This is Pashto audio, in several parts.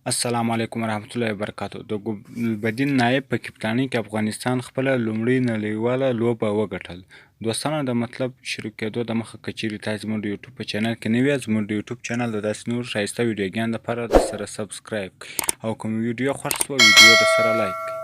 السلام علیکم ورحمت الله وبرکاتو. د ګلبدین نایب په کپتانۍ کې افغانستان خپله لومړۍ نړیواله لوبه وګټل. دوستانو، د مطلب شروع کېدو دمخه که چیرې تاسې زموږ د یوټیوب په چینل کې نوي یاست، زموږ د یوټیوب چینل د داسې نورو ښایسته ویډیوګانو دپاره درسره سبسکرایب کړئ او که مو ویډیو خوښ شوه ویډیو درسره لایک کړئ.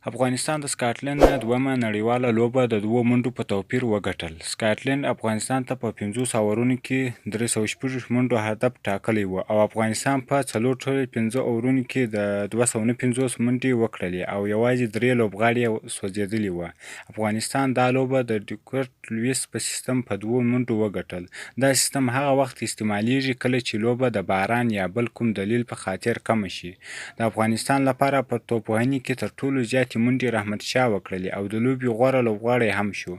افغانستان د سکاټلند نه دویمه نړیواله لوبه د 2 منډو په توپیر وګټل. سکاټلند افغانستان ته په 500 اورونو کې 360 منډو هدف ټاکلی و او افغانستان په 4.5 اورونو کې د 250 منډې وکړلې او یوازې 3 لوبغاړي سوځېدلي وو. افغانستان دا لوبه د ډیکورت لویس په سیستم په 2 منډو وګټل. دا سیستم هغه وخت استعمالیږي کله چې لوبه د باران یا بل کوم دلیل په خاطر کمه شي. د افغانستان لپاره په توپوهنې کې تر ټولو زیاتې منډې رحمت شاه وکړلې او د لوبې غوره لوبغاړی هم شو.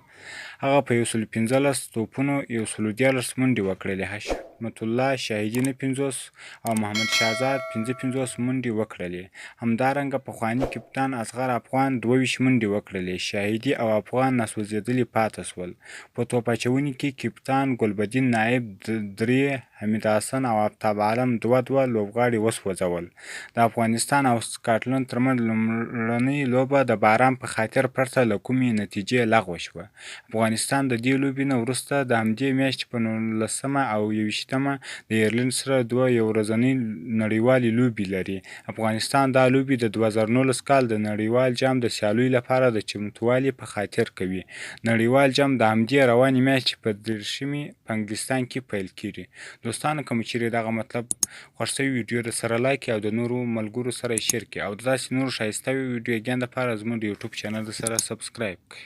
هغه په 115 توپونو 113 منډې وکړلې. حشمت الله شاهدي 50 او محمد شهزاد 55 منډې وکړلې. همدارنګه پخواني کپتان اصغر افغان 22 منډې وکړلې. شاهدي او افغان ناسوځېدلي پاتې سول. په توپ اچونې کې کپتان ګلبدین نایب 3، حمید حسن او آفتاب عالم 2 لوبغاړي وسوځول. د افغانستان او سکاټلند ترمنځ لومړنۍ لوبه د باران په خاطر پرته له کومې نتیجې لغوه شوه. افغانستان د دې لوبې نه وروسته د همدې میاشتې په 19 او 21 د ایرلند سره 2 یو ورځنۍ نړیوالې لوبې لري. افغانستان دا لوبې د 2019 کال د نړیوال جام د سیالیو لپاره د چمتووالي په خاطر کوي. نړیوال جام د همدې روانې میاشتې په 30 په انګلستان کې پیل کیږي. دوستانو، که مو چیرې دغه مطلب خوښ شوی ویډیو درسره لایک کړئ او د نورو ملګرو سره یې شیر کړئ او د داسې نورو ښایسته ویډیوګانو دپاره زموږ د یوټیوب چینل درسره سبسکرایب کړئ.